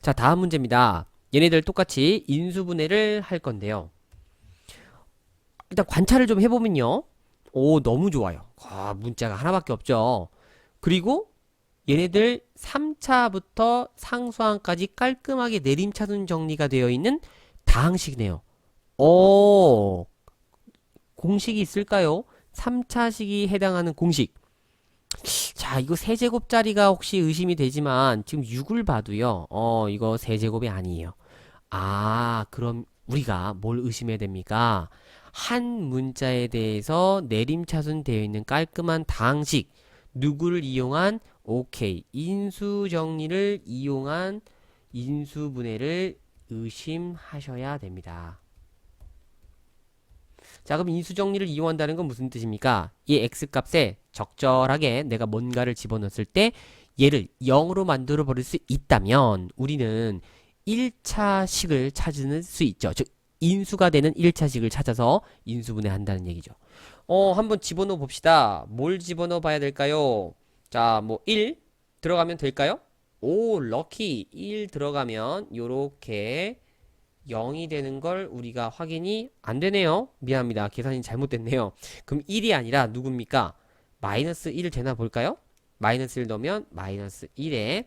자, 다음 문제입니다. 얘네들 똑같이 인수분해를 할 건데요. 일단 관찰을 좀 해보면요. 오, 너무 좋아요. 아, 문자가 하나밖에 없죠. 그리고 얘네들 3차부터 상수항까지 깔끔하게 내림차순 정리가 되어 있는 다항식이네요. 오, 공식이 있을까요? 3차식이 해당하는 공식. 자, 이거 세제곱짜리가 혹시 의심이 되지만 지금 6을 봐도요. 이거 세제곱이 아니에요. 아, 그럼 우리가 뭘 의심해야 됩니까? 한 문자에 대해서 내림차순 되어 있는 깔끔한 다항식. 누구를 이용한? 오케이. 인수정리를 이용한 인수분해를 의심하셔야 됩니다. 자, 그럼 인수정리를 이용한다는 건 무슨 뜻입니까? 이 x값에 적절하게 내가 뭔가를 집어넣었을 때 얘를 0으로 만들어 버릴 수 있다면 우리는 1차식을 찾을 수 있죠. 즉 인수가 되는 1차식을 찾아서 인수분해 한다는 얘기죠. 한번 집어넣어 봅시다. 뭘 집어넣어 봐야 될까요? 자, 뭐 1 들어가면 될까요? 오, 럭키. 1 들어가면 요렇게 0이 되는 걸 우리가 확인이 안 되네요. 미안합니다. 계산이 잘못됐네요. 그럼 1이 아니라 누굽니까? 마이너스 1 되나 볼까요? 마이너스 1 넣으면 마이너스 1에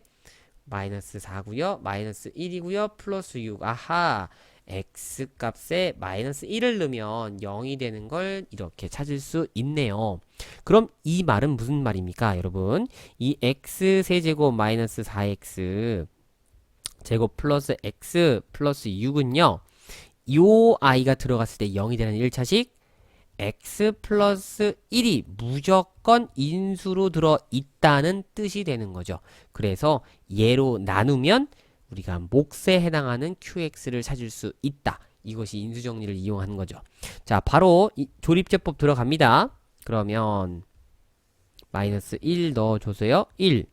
마이너스 4고요. 마이너스 1이고요. 플러스 6. 아하. x 값에 마이너스 1을 넣으면 0이 되는 걸 이렇게 찾을 수 있네요. 그럼 이 말은 무슨 말입니까, 여러분? 이 x 세제곱 마이너스 4x 제곱 플러스 x 플러스 6은요. 요 i가 들어갔을 때 0이 되는 1차식 x 플러스 1이 무조건 인수로 들어 있다는 뜻이 되는 거죠. 그래서 얘로 나누면 우리가 몫에 해당하는 qx를 찾을 수 있다. 이것이 인수정리를 이용하는 거죠. 자, 바로 조립제법 들어갑니다. 그러면 마이너스 1 넣어줘서요. 1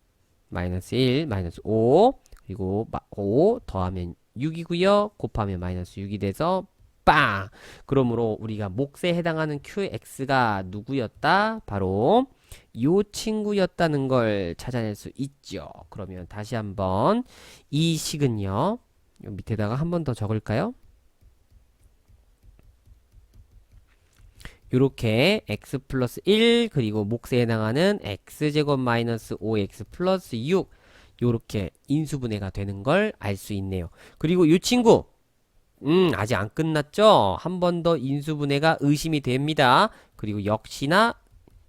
마이너스 1 마이너스 5 그리고 5 더하면 6이고요. 곱하면 마이너스 6이 돼서 빵! 그러므로 우리가 몫에 해당하는 qx가 누구였다? 바로 요 친구였다는 걸 찾아낼 수 있죠. 그러면 다시 한번 이 식은요. 요 밑에다가 한 번 더 적을까요? 요렇게 x 플러스 1 그리고 몫에 해당하는 x제곱 마이너스 5x 플러스 6 요렇게 인수분해가 되는 걸 알 수 있네요. 그리고 이 친구 아직 안 끝났죠? 한 번 더 인수분해가 의심이 됩니다. 그리고 역시나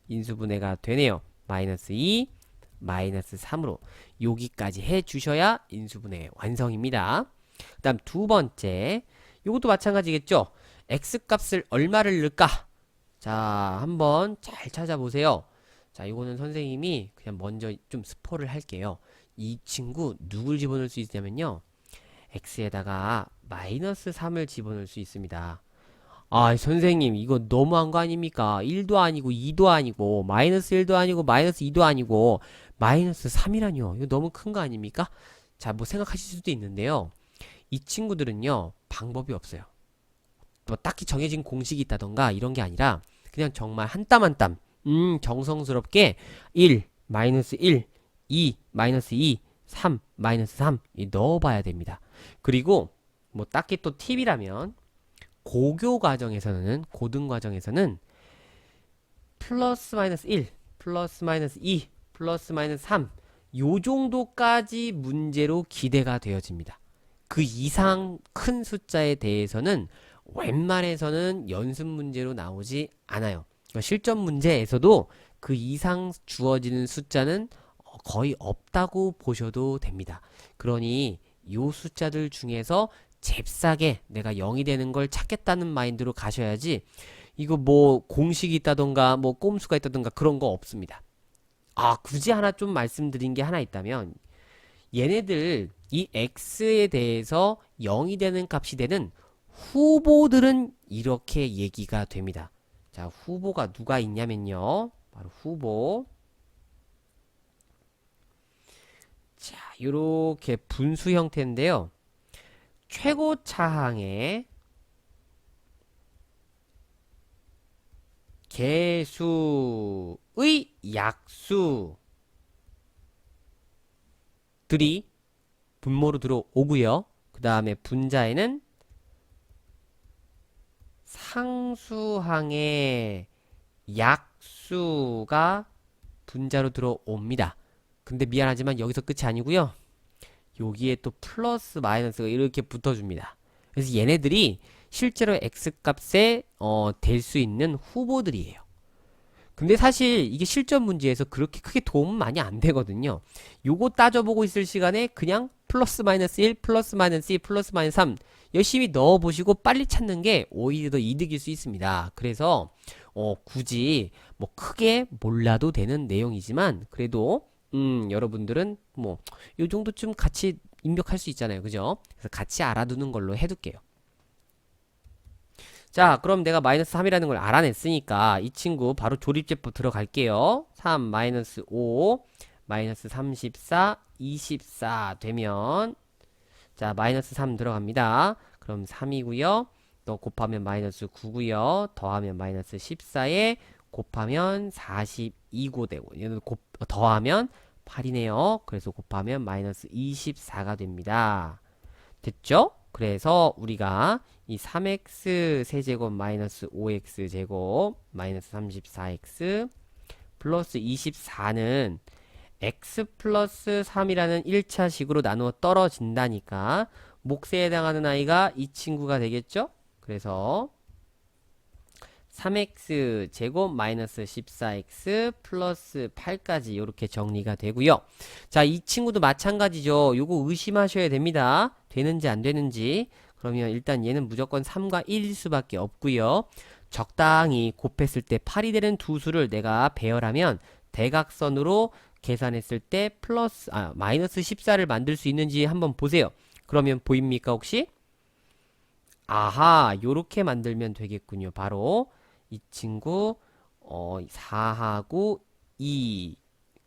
인수분해가 되네요. 마이너스 2, 마이너스 3으로 여기까지 해주셔야 인수분해 완성입니다. 그 다음 두 번째 이것도 마찬가지겠죠? x값을 얼마를 넣을까? 자, 한번 잘 찾아보세요. 자, 이거는 선생님이 그냥 먼저 좀 스포를 할게요. 이 친구 누굴 집어넣을 수 있냐면요. x에다가 마이너스 3을 집어넣을 수 있습니다. 아, 선생님, 이거 너무한 거 아닙니까? 1도 아니고 2도 아니고 마이너스 1도 아니고 마이너스 2도 아니고 마이너스 3이라뇨. 이거 너무 큰 거 아닙니까? 자, 뭐 생각하실 수도 있는데요. 이 친구들은요, 방법이 없어요. 뭐 딱히 정해진 공식이 있다던가 이런 게 아니라 그냥 정말 한 땀 한 땀, 정성스럽게 1, 마이너스 1, 2, 마이너스 2, 3, 마이너스 3 넣어봐야 됩니다. 그리고 뭐 딱히 또 팁이라면 고교 과정에서는 고등 과정에서는 플러스 마이너스 1, 플러스 마이너스 2, 플러스 마이너스 3 요 정도까지 문제로 기대가 되어집니다. 그 이상 큰 숫자에 대해서는 웬만해서는 연습 문제로 나오지 않아요. 그러니까 실전 문제에서도 그 이상 주어지는 숫자는 거의 없다고 보셔도 됩니다. 그러니 요 숫자들 중에서 잽싸게 내가 0이 되는 걸 찾겠다는 마인드로 가셔야지 이거 뭐 공식이 있다던가 뭐 꼼수가 있다던가 그런 거 없습니다. 아, 굳이 하나 좀 말씀드린 게 하나 있다면 얘네들 이 x에 대해서 0이 되는 값이 되는 후보들은 이렇게 얘기가 됩니다. 자, 후보가 누가 있냐면요. 바로 후보. 자, 요렇게 분수 형태인데요. 최고차항의 개수의 약수들이 분모로 들어오고요. 그 다음에 분자에는 상수항의 약수가 분자로 들어옵니다. 근데 미안하지만 여기서 끝이 아니고요. 여기에 또 플러스 마이너스가 이렇게 붙어줍니다. 그래서 얘네들이 실제로 x값에 될 수 있는 후보들이에요. 근데 사실 이게 실전 문제에서 그렇게 크게 도움은 많이 안 되거든요. 요거 따져보고 있을 시간에 그냥 플러스 마이너스 1, 플러스 마이너스 2, 플러스 마이너스 3 열심히 넣어보시고 빨리 찾는 게 오히려 더 이득일 수 있습니다. 그래서 굳이 뭐 크게 몰라도 되는 내용이지만 그래도 여러분들은 뭐 요 정도쯤 같이 입력할 수 있잖아요. 그죠? 그래서 같이 알아두는 걸로 해둘게요. 자, 그럼 내가 마이너스 3이라는 걸 알아냈으니까 이 친구 바로 조립제법 들어갈게요. 3 마이너스 5 마이너스 34 24 되면 자 마이너스 3 들어갑니다. 그럼 3이고요. 또 곱하면 마이너스 9고요. 더하면 마이너스 14에 곱하면 42고 되고 얘는 더하면 8이네요. 그래서 곱하면 마이너스 24가 됩니다. 됐죠? 그래서 우리가 이 3x 세제곱 마이너스 5x 제곱 마이너스 34x 플러스 24는 x 플러스 3이라는 1차식으로 나누어 떨어진다니까 몫에 해당하는 아이가 이 친구가 되겠죠? 그래서 3x 제곱 마이너스 14x 플러스 8까지 이렇게 정리가 되고요. 자, 이 친구도 마찬가지죠. 요거 의심하셔야 됩니다. 되는지 안 되는지. 그러면 일단 얘는 무조건 3과 1일 수밖에 없고요. 적당히 곱했을 때 8이 되는 두 수를 내가 배열하면 대각선으로 계산했을 때 마이너스 14를 만들 수 있는지 한번 보세요. 그러면 보입니까 혹시? 아하, 요렇게 만들면 되겠군요. 바로 이 친구 4하고 2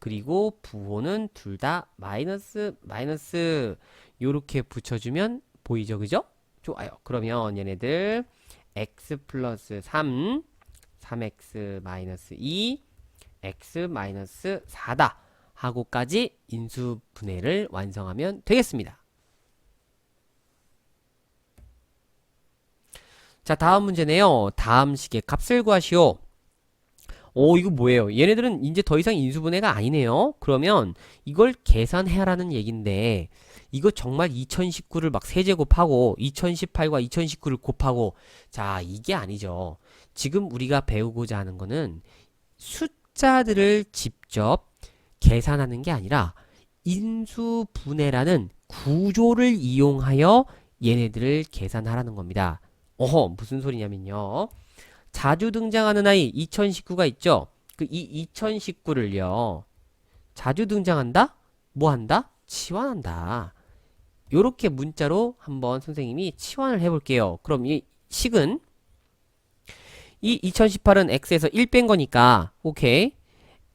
그리고 부호는 둘 다 마이너스 마이너스 요렇게 붙여주면 보이죠, 그죠? 좋아요. 그러면 얘네들 x 플러스 3 3x 마이너스 2 x 마이너스 4다 하고까지 인수분해를 완성하면 되겠습니다. 자, 다음 문제네요. 다음 식의 값을 구하시오. 이거 뭐예요? 얘네들은 이제 더 이상 인수분해가 아니네요. 그러면 이걸 계산해라는 얘긴데 이거 정말 2019를 막 세제곱하고 2018과 2019를 곱하고 자, 이게 아니죠. 지금 우리가 배우고자 하는 거는 숫자들을 직접 계산하는 게 아니라 인수분해라는 구조를 이용하여 얘네들을 계산하라는 겁니다. 무슨 소리냐면요. 자주 등장하는 아이 2019가 있죠? 이 2019를요. 자주 등장한다? 뭐 한다? 치환한다. 요렇게 문자로 한번 선생님이 치환을 해볼게요. 그럼 이 식은 이 2018은 x에서 1 뺀 거니까 오케이.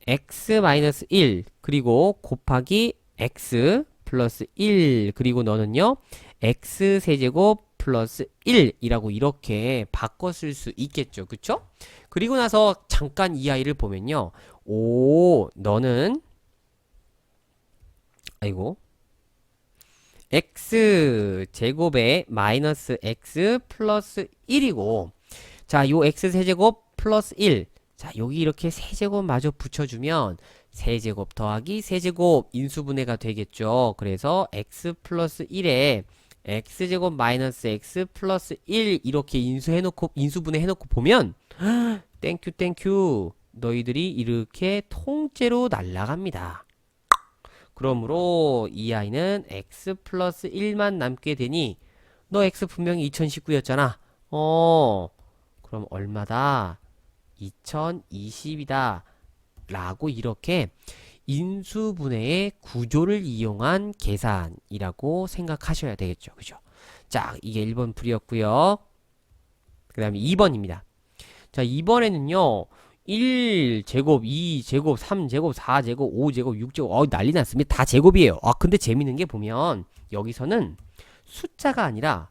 x-1 그리고 곱하기 x 플러스 1 그리고 너는요. x 세제곱 플러스 1이라고 이렇게 바꿔 쓸 수 있겠죠. 그쵸? 그리고 나서 잠깐 이 아이를 보면요. 너는 x 제곱에 마이너스 x 플러스 1이고 자, 요 x 세제곱 플러스 1 자, 여기 이렇게 세제곱 마저 붙여주면 세제곱 더하기 세제곱 인수분해가 되겠죠. 그래서 x 플러스 1에 x제곱 마이너스 x 플러스 1 이렇게 인수분해 해놓고 보면 땡큐 땡큐 너희들이 이렇게 통째로 날라갑니다. 그러므로 이 아이는 x 플러스 1만 남게 되니 너 x 분명히 2019였잖아. 그럼 얼마다? 2020이다 라고 이렇게 인수분해의 구조를 이용한 계산이라고 생각하셔야 되겠죠. 그죠? 자, 이게 1번 풀이었고요. 그 다음에 2번입니다. 자, 2번에는요. 1제곱, 2제곱, 3제곱, 4제곱, 5제곱, 6제곱 난리 났습니다. 다 제곱이에요. 근데 재밌는 게 보면 여기서는 숫자가 아니라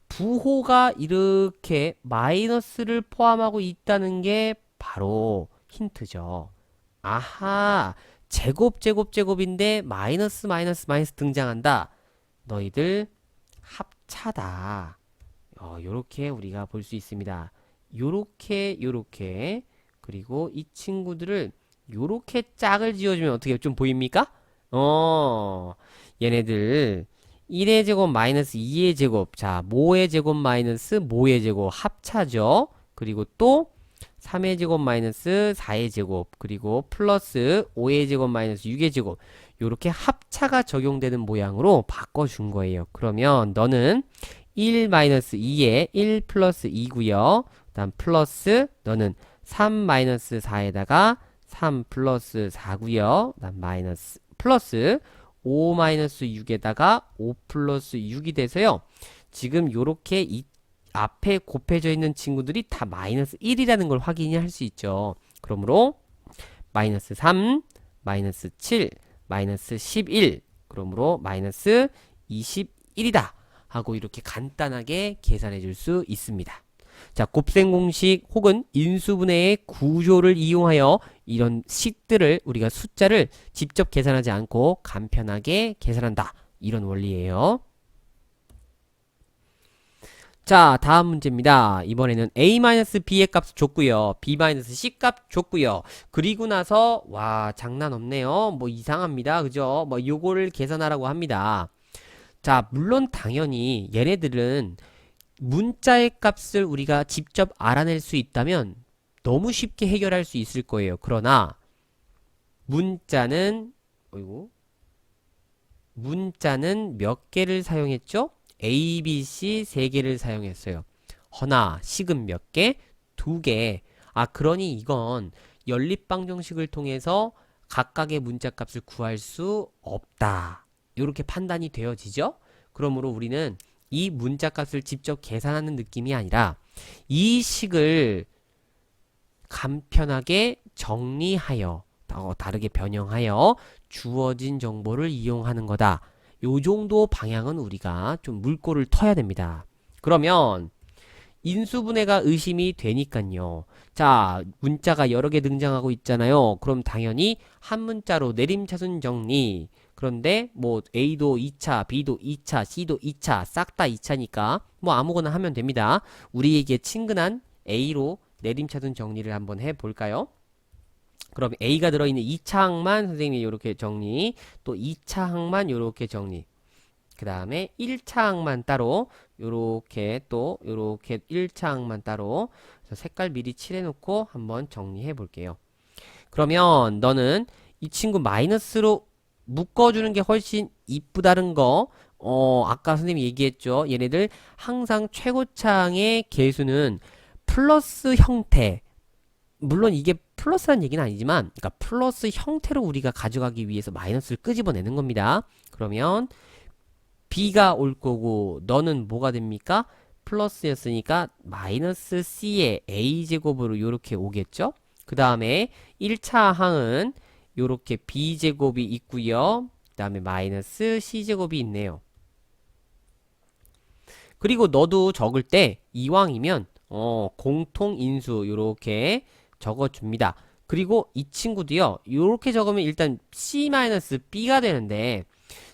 부호가 이렇게 마이너스를 포함하고 있다는 게 바로 힌트죠. 아하, 제곱인데 마이너스 등장한다. 너희들 합차다. 요렇게 우리가 볼 수 있습니다. 요렇게 그리고 이 친구들을 요렇게 짝을 지어주면 어떻게 좀 보입니까? 얘네들 1의 제곱 마이너스 2의 제곱, 자 모의 제곱 마이너스 모의 제곱 합차죠. 그리고 또 3의 제곱 마이너스 4의 제곱, 그리고 플러스 5의 제곱 마이너스 6의 제곱, 요렇게 합차가 적용되는 모양으로 바꿔준 거예요. 그러면 너는 1 마이너스 2에 1 플러스 2구요. 그 다음 플러스 너는 3 마이너스 4에다가 3 플러스 4구요. 그 다음 마이너스 플러스 5 마이너스 6에다가 5 플러스 6이 돼서요. 지금 요렇게 이 앞에 곱해져 있는 친구들이 다 마이너스 1이라는 걸 확인할 수 있죠. 그러므로 마이너스 3, 마이너스 7, 마이너스 11, 그러므로 마이너스 21이다 하고 이렇게 간단하게 계산해 줄 수 있습니다. 자, 곱셈 공식 혹은 인수분해의 구조를 이용하여 이런 식들을 우리가 숫자를 직접 계산하지 않고 간편하게 계산한다. 이런 원리예요. 자, 다음 문제입니다. 이번에는 a-b의 값 줬고요. b-c 값 줬고요. 그리고 나서 와, 장난 없네요. 뭐 이상합니다. 그죠? 뭐 요거를 계산하라고 합니다. 자, 물론 당연히 얘네들은 문자의 값을 우리가 직접 알아낼 수 있다면 너무 쉽게 해결할 수 있을 거예요. 그러나 문자는 몇 개를 사용했죠? A, B, C 세 개를 사용했어요. 허나 식은 몇 개? 두 개. 아, 그러니 이건 연립방정식을 통해서 각각의 문자값을 구할 수 없다. 이렇게 판단이 되어지죠? 그러므로 우리는 이 문자값을 직접 계산하는 느낌이 아니라 이 식을 간편하게 정리하여 다르게 변형하여 주어진 정보를 이용하는 거다. 요 정도 방향은 우리가 좀 물꼬를 터야 됩니다. 그러면 인수분해가 의심이 되니까요. 자, 문자가 여러 개 등장하고 있잖아요. 그럼 당연히 한 문자로 내림차순 정리. 그런데 뭐 A도 2차, B도 2차, C도 2차, 싹 다 2차니까 뭐 아무거나 하면 됩니다. 우리에게 친근한 A로 내림차순 정리를 한번 해볼까요? 그럼 A가 들어있는 2차 항만 선생님이 이렇게 정리, 또 2차 항만 이렇게 정리, 그 다음에 1차 항만 따로 요렇게 또 요렇게 1차 항만 따로. 그래서 색깔 미리 칠해놓고 한번 정리해 볼게요. 그러면 너는 이 친구 마이너스로 묶어주는 게 훨씬 이쁘다는 거, 아까 선생님이 얘기했죠. 얘네들 항상 최고창의 개수는 플러스 형태, 물론 이게 플러스란 얘기는 아니지만, 그러니까 플러스 형태로 우리가 가져가기 위해서 마이너스를 끄집어내는 겁니다. 그러면 B가 올 거고 너는 뭐가 됩니까? 플러스였으니까 마이너스 C의 A제곱으로 이렇게 오겠죠? 그 다음에 1차 항은 이렇게 B제곱이 있고요. 그 다음에 마이너스 C제곱이 있네요. 그리고 너도 적을 때 이왕이면 공통인수 이렇게 적어줍니다. 그리고 이 친구도요. 이렇게 적으면 일단 C-B가 되는데,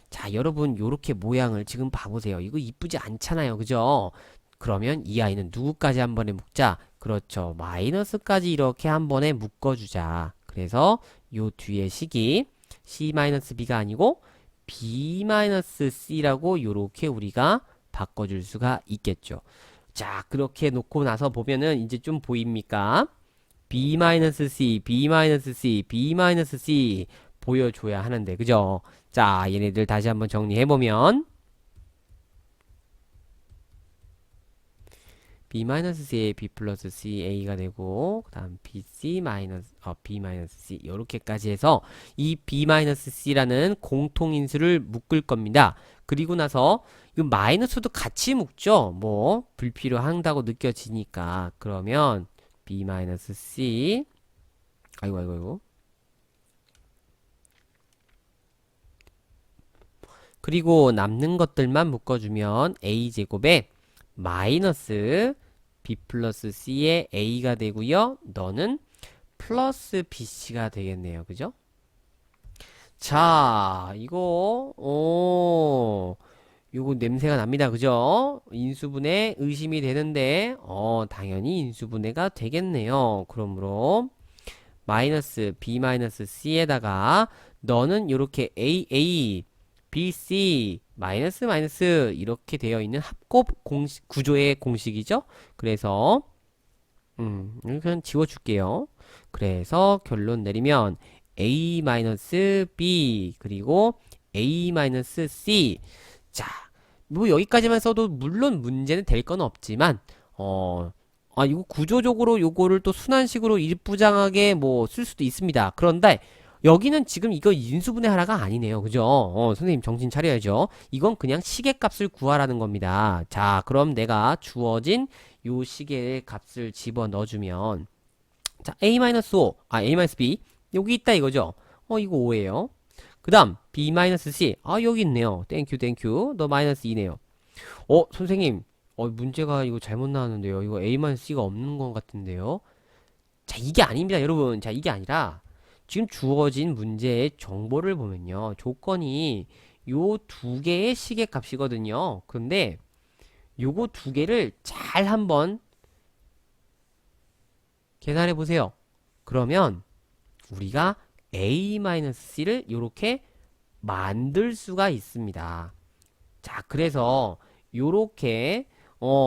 자, 여러분 요렇게 모양을 지금 봐보세요. 이거 이쁘지 않잖아요. 그죠? 그러면 이 아이는 누구까지 한 번에 묶자? 그렇죠. 마이너스까지 이렇게 한 번에 묶어주자. 그래서 요 뒤에 식이 C-B가 아니고 B-C라고 요렇게 우리가 바꿔줄 수가 있겠죠. 자, 그렇게 놓고 나서 보면은 이제 좀 보입니까? B-C, B-C, B-C 보여줘야 하는데, 그죠? 자, 얘네들 다시 한번 정리해보면 B-C에 B 플러스 C A가 되고, 그 다음 BC B-C 이렇게까지 해서 이 B-C라는 공통인수를 묶을 겁니다. 그리고 나서 이 마이너스도 같이 묶죠. 뭐 불필요한다고 느껴지니까. 그러면 B-C 아이고 그리고 남는 것들만 묶어주면 A제곱에 마이너스 B 플러스 C의 A가 되고요. 너는 플러스 BC가 되겠네요. 그죠? 자, 이거 요거 냄새가 납니다. 그죠? 인수분해 의심이 되는데, 당연히 인수분해가 되겠네요. 그러므로, 마이너스 b 마이너스 c에다가, 너는 요렇게 a, b, c, 마이너스, 마이너스, 이렇게 되어 있는 합곱 공식, 구조의 공식이죠? 그래서, 그냥 지워줄게요. 그래서 결론 내리면, a 마이너스 b, 그리고 a 마이너스 c. 자, 뭐 여기까지만 써도 물론 문제는 될 건 없지만 이거 구조적으로 요거를 또 순환식으로 일부장하게 뭐 쓸 수도 있습니다. 그런데 여기는 지금 이거 인수분해 하라가 아니네요. 그죠? 선생님 정신 차려야죠. 이건 그냥 시계값을 구하라는 겁니다. 자, 그럼 내가 주어진 요 시계의 값을 집어 넣어주면 자, a-5, a-b 여기 있다 이거죠? 이거 5예요. 그 다음 b-c 여기 있네요. 땡큐 너 마이너스 2네요. 선생님 문제가 이거 잘못 나왔는데요. 이거 a-c가 없는 것 같은데요. 자, 이게 아닙니다 여러분. 자, 이게 아니라 지금 주어진 문제의 정보를 보면요, 조건이 요 두 개의 시계값이거든요. 근데 요거 두 개를 잘 한번 계산해 보세요. 그러면 우리가 a-c를 이렇게 만들 수가 있습니다. 자, 그래서 요렇게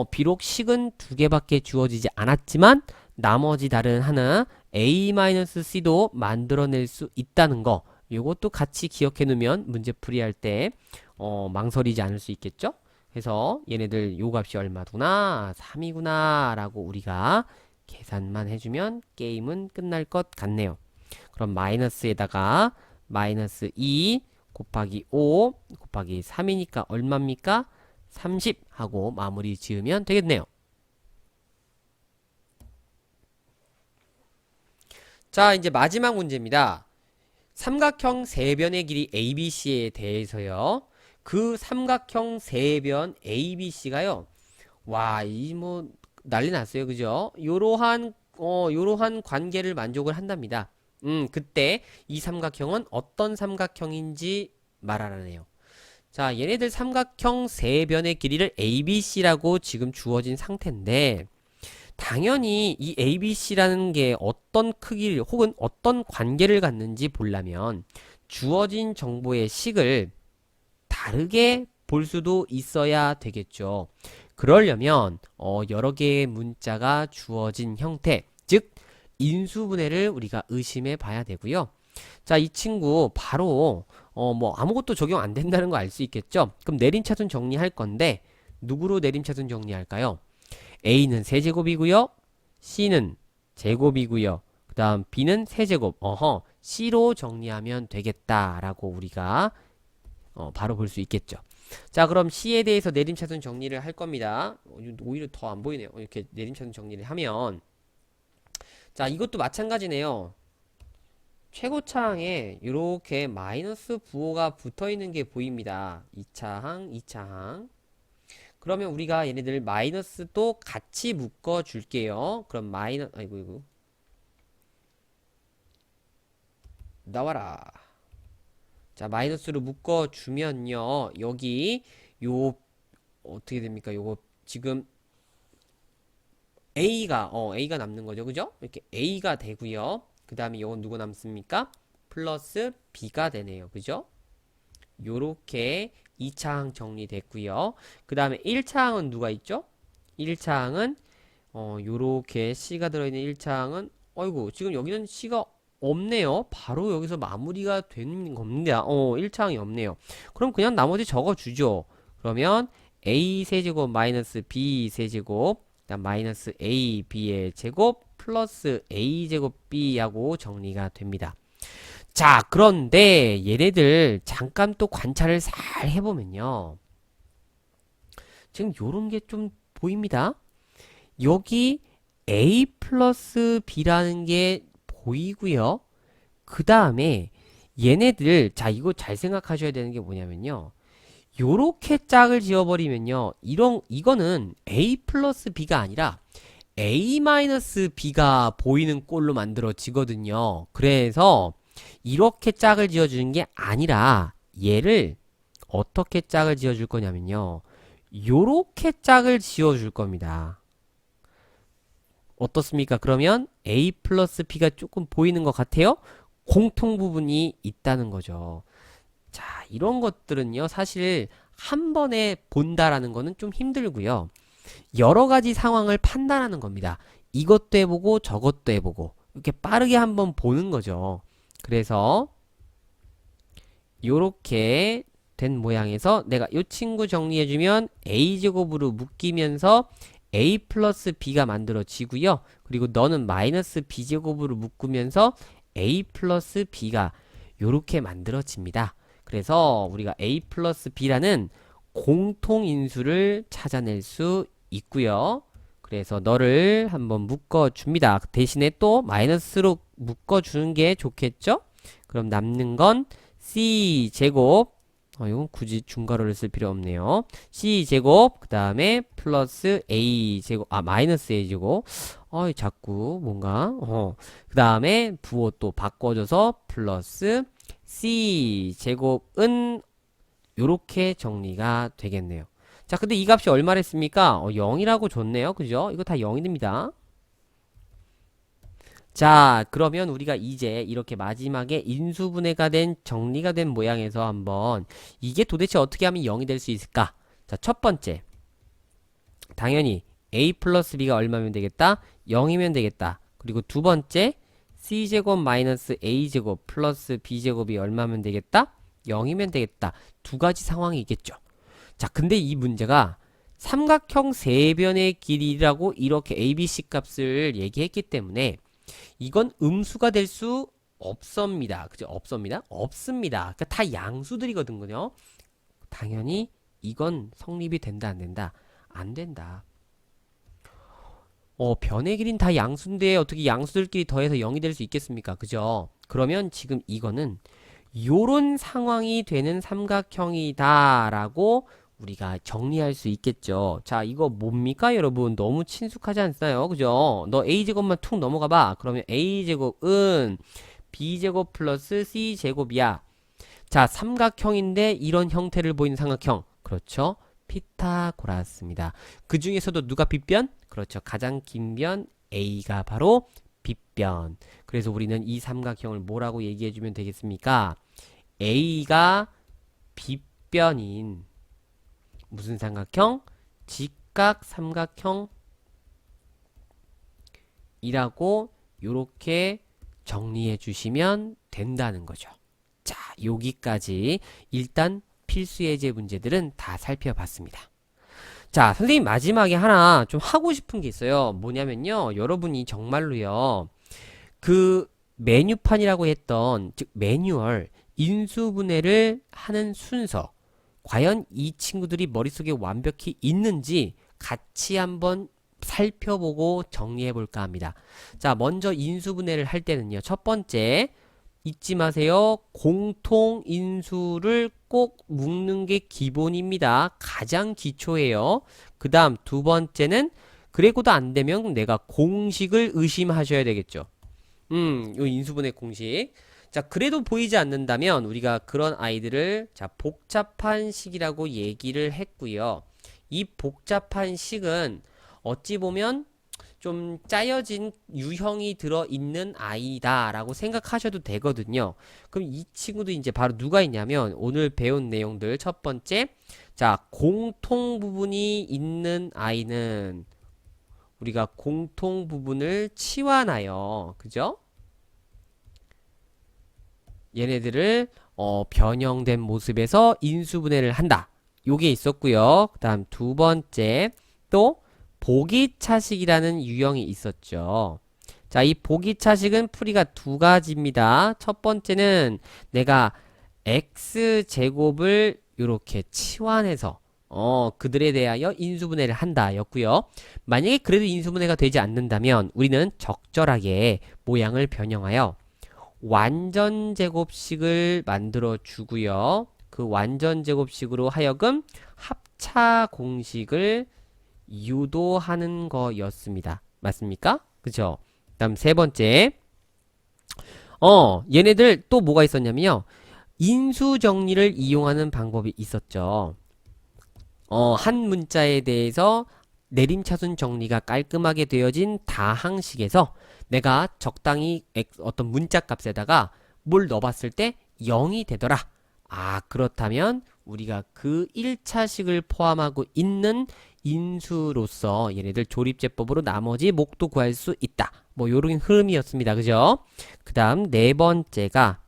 비록 식은 두 개밖에 주어지지 않았지만 나머지 다른 하나 a-c도 만들어낼 수 있다는 거, 요것도 같이 기억해 놓으면 문제 풀이할 때 망설이지 않을 수 있겠죠? 그래서 얘네들 요 값이 얼마구나, 3이구나 라고 우리가 계산만 해주면 게임은 끝날 것 같네요. 그럼 마이너스에다가 마이너스 2 곱하기 5 곱하기 3이니까 얼마입니까? 30 하고 마무리 지으면 되겠네요. 자, 이제 마지막 문제입니다. 삼각형 세변의 길이 ABC에 대해서요. 그 삼각형 세변 ABC가요. 와, 이 뭐 난리 났어요. 그죠? 요러한 관계를 만족을 한답니다. 그때 이 삼각형은 어떤 삼각형인지 말하라네요. 자, 얘네들 삼각형 세 변의 길이를 ABC라고 지금 주어진 상태인데, 당연히 이 ABC라는 게 어떤 크기를 혹은 어떤 관계를 갖는지 보려면 주어진 정보의 식을 다르게 볼 수도 있어야 되겠죠. 그러려면 여러 개의 문자가 주어진 형태, 즉 인수분해를 우리가 의심해 봐야 되고요. 자, 이 친구 바로 뭐 아무것도 적용 안 된다는 거 알 수 있겠죠? 그럼 내림차순 정리할 건데 누구로 내림차순 정리할까요? A는 세제곱이고요. C는 제곱이고요. 그 다음 B는 세제곱. C로 정리하면 되겠다라고 우리가 바로 볼 수 있겠죠. 자, 그럼 C에 대해서 내림차순 정리를 할 겁니다. 오히려 더 안 보이네요. 이렇게 내림차순 정리를 하면, 자, 이것도 마찬가지네요. 최고차항에 이렇게 마이너스 부호가 붙어 있는 게 보입니다. 2차항, 2차항. 그러면 우리가 얘네들 마이너스도 같이 묶어 줄게요. 그럼 아이고, 이거. 나와라. 자, 마이너스로 묶어 주면요. 여기, 어떻게 됩니까? 요거, 지금, A가 남는 거죠. 그죠? 이렇게 A가 되고요. 그 다음에 이건 누구 남습니까? 플러스 B가 되네요. 그죠? 요렇게 2차항 정리됐고요. 그 다음에 1차항은 누가 있죠? 1차항은 요렇게 C가 들어있는 1차항은 어이구, 지금 여기는 C가 없네요. 바로 여기서 마무리가 되는 겁니다. 1차항이 없네요. 그럼 그냥 나머지 적어주죠. 그러면 A 세제곱 마이너스 B 세제곱 그다음 마이너스 A B의 제곱 플러스 A 제곱 B하고 정리가 됩니다. 자, 그런데 얘네들 잠깐 또 관찰을 잘 해보면요. 지금 요런 게 좀 보입니다. 여기 A 플러스 B라는 게 보이고요. 그 다음에 얘네들, 자, 이거 잘 생각하셔야 되는 게 뭐냐면요. 요렇게 짝을 지어버리면요. 이거는 A 플러스 B가 아니라 A 마이너스 B가 보이는 꼴로 만들어지거든요. 그래서 이렇게 짝을 지어주는 게 아니라 얘를 어떻게 짝을 지어줄 거냐면요. 요렇게 짝을 지어줄 겁니다. 어떻습니까? 그러면 A 플러스 B가 조금 보이는 것 같아요? 공통 부분이 있다는 거죠. 자, 이런 것들은요, 사실 한 번에 본다라는 거는 좀 힘들고요. 여러 가지 상황을 판단하는 겁니다. 이것도 해보고 저것도 해보고 이렇게 빠르게 한번 보는 거죠. 그래서 요렇게 된 모양에서 내가 이 친구 정리해주면 a제곱으로 묶이면서 a 플러스 b가 만들어지고요. 그리고 너는 마이너스 b제곱으로 묶으면서 a 플러스 b가 요렇게 만들어집니다. 그래서 우리가 a 플러스 b라는 공통인수를 찾아낼 수 있고요. 그래서 너를 한번 묶어줍니다. 대신에 또 마이너스로 묶어주는 게 좋겠죠? 그럼 남는 건 c제곱, 이건 굳이 중괄호를 쓸 필요 없네요. c제곱, 그 다음에 플러스 a제곱, 마이너스 a제곱. 자꾸 뭔가, 그 다음에 부호 또 바꿔줘서 플러스 c제곱은 요렇게 정리가 되겠네요. 자, 근데 이 값이 얼마랬습니까? 0이라고 줬네요. 그죠? 이거 다 0이 됩니다. 자, 그러면 우리가 이제 이렇게 마지막에 인수분해가 된 정리가 된 모양에서 한번 이게 도대체 어떻게 하면 0이 될 수 있을까? 자, 첫 번째. 당연히 a 플러스 b가 얼마면 되겠다? 0이면 되겠다. 그리고 두 번째. c제곱 마이너스 a제곱 플러스 b제곱이 얼마면 되겠다? 0이면 되겠다. 두 가지 상황이 있겠죠. 자, 근데 이 문제가 삼각형 세변의 길이라고 이렇게 ABC 값을 얘기했기 때문에 이건 음수가 될 수 없습니다. 그죠? 없습니다. 없습니다. 그러니까 다 양수들이거든요. 당연히 이건 성립이 된다, 안 된다? 안 된다. 변의 길이는 다 양수인데 어떻게 양수들끼리 더해서 0이 될 수 있겠습니까? 그죠? 그러면 지금 이거는 요런 상황이 되는 삼각형이다라고 우리가 정리할 수 있겠죠. 자, 이거 뭡니까, 여러분? 너무 친숙하지 않나요? 그죠? 너 a제곱만 툭 넘어가 봐. 그러면 a제곱은 b제곱 플러스 c제곱이야. 자, 삼각형인데 이런 형태를 보이는 삼각형. 그렇죠? 피타고라스입니다. 그 중에서도 누가 빗변? 그렇죠. 가장 긴 변 a가 바로 빗변. 그래서 우리는 이 삼각형을 뭐라고 얘기해주면 되겠습니까? a가 빗변인 무슨 삼각형? 직각 삼각형이라고 요렇게 정리해 주시면 된다는 거죠. 자, 여기까지 일단 필수 예제 문제들은 다 살펴봤습니다. 자, 선생님 마지막에 하나 좀 하고 싶은 게 있어요. 뭐냐면요. 여러분이 정말로요. 그 메뉴판이라고 했던, 즉 매뉴얼 인수분해를 하는 순서, 과연 이 친구들이 머릿속에 완벽히 있는지 같이 한번 살펴보고 정리해 볼까 합니다. 자, 먼저 인수분해를 할 때는요. 첫 번째, 잊지 마세요. 공통인수를 꼭 묶는 게 기본입니다. 가장 기초예요. 그 다음 두 번째는 그래고도 안 되면 내가 공식을 의심하셔야 되겠죠. 요 인수분해 공식. 자, 그래도 보이지 않는다면 우리가 그런 아이들을 자, 복잡한 식이라고 얘기를 했고요. 이 복잡한 식은 어찌 보면 좀 짜여진 유형이 들어있는 아이다라고 생각하셔도 되거든요. 그럼 이 친구도 이제 바로 누가 있냐면 오늘 배운 내용들 첫 번째, 자, 공통 부분이 있는 아이는 우리가 공통 부분을 치환하여, 그죠? 얘네들을 변형된 모습에서 인수분해를 한다. 요게 있었고요. 그 다음 두 번째, 또 보기차식이라는 유형이 있었죠. 자, 이 보기차식은 풀이가 두 가지입니다. 첫 번째는 내가 x제곱을 이렇게 치환해서 그들에 대하여 인수분해를 한다 였고요. 만약에 그래도 인수분해가 되지 않는다면 우리는 적절하게 모양을 변형하여 완전제곱식을 만들어 주고요. 그 완전제곱식으로 하여금 합차 공식을 유도하는 거였습니다. 맞습니까? 그죠? 다음 세 번째. 얘네들 또 뭐가 있었냐면요. 인수 정리를 이용하는 방법이 있었죠. 한 문자에 대해서 내림차순 정리가 깔끔하게 되어진 다항식에서 내가 적당히 어떤 문자 값에다가 뭘 넣어봤을 때 0이 되더라. 아, 그렇다면 우리가 그 1차식을 포함하고 있는 인수로서 얘네들 조립제법으로 나머지 목도 구할 수 있다. 뭐 요런 흐름이었습니다. 그죠? 그 다음 네 번째가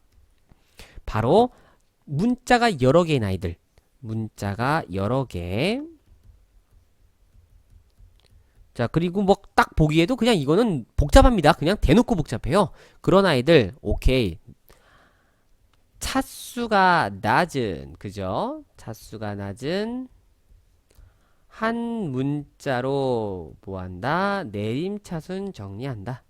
바로 문자가 여러 개인 아이들. 문자가 여러 개. 자, 그리고 뭐 딱 보기에도 그냥 이거는 복잡합니다. 그냥 대놓고 복잡해요. 그런 아이들, 오케이. 차수가 낮은, 그죠? 차수가 낮은 한 문자로 뭐 한다? 내림차순 정리한다.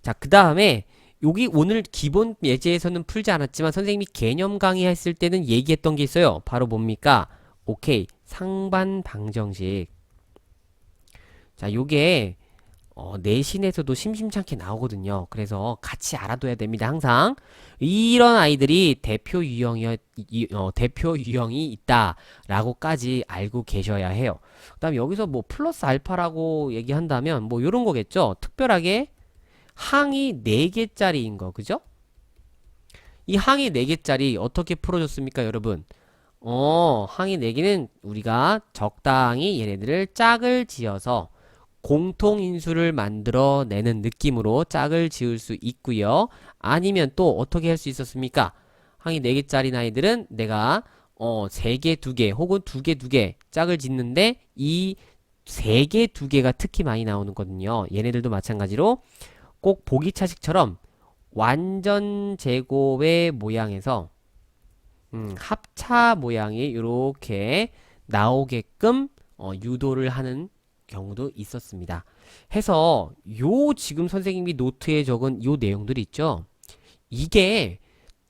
자, 그 다음에 여기 오늘 기본 예제에서는 풀지 않았지만 선생님이 개념 강의했을 때는 얘기했던 게 있어요. 바로 뭡니까? 오케이. 상반 방정식. 자, 요게 내신에서도 심심찮게 나오거든요. 그래서 같이 알아둬야 됩니다. 항상 이런 아이들이 대표 유형이 있다라고까지 알고 계셔야 해요. 그다음 여기서 뭐 플러스 알파라고 얘기한다면 뭐 요런 거겠죠. 특별하게 항이 4개짜리인 거, 그죠? 이 항이 4개짜리 어떻게 풀어줬습니까, 여러분? 항이 4개는 우리가 적당히 얘네들을 짝을 지어서 공통인수를 만들어내는 느낌으로 짝을 지을 수 있고요. 아니면 또 어떻게 할 수 있었습니까? 항이 4개짜리 아이들은 내가 3개, 2개 혹은 2개, 2개 짝을 짓는데 이 3개, 2개가 특히 많이 나오는 거거든요. 얘네들도 마찬가지로 꼭 보기차식처럼 완전 제곱의 모양에서 합차 모양이 이렇게 나오게끔 유도를 하는 경우도 있었습니다. 해서 요 지금 선생님이 노트에 적은 요 내용들이 있죠. 이게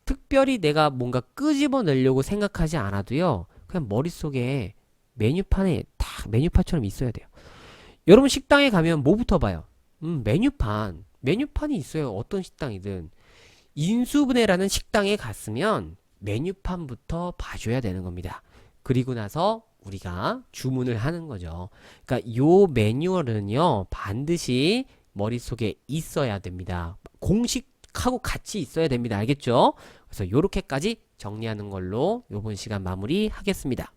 특별히 내가 뭔가 끄집어내려고 생각하지 않아도요. 그냥 머릿속에 메뉴판에 딱 메뉴판처럼 있어야 돼요. 여러분 식당에 가면 뭐부터 봐요? 메뉴판. 메뉴판이 있어요. 어떤 식당이든. 인수분해라는 식당에 갔으면 메뉴판부터 봐줘야 되는 겁니다. 그리고 나서 우리가 주문을 하는 거죠. 그러니까 요 매뉴얼은요 반드시 머릿속에 있어야 됩니다. 공식하고 같이 있어야 됩니다. 알겠죠? 그래서 요렇게까지 정리하는 걸로 요번 시간 마무리 하겠습니다.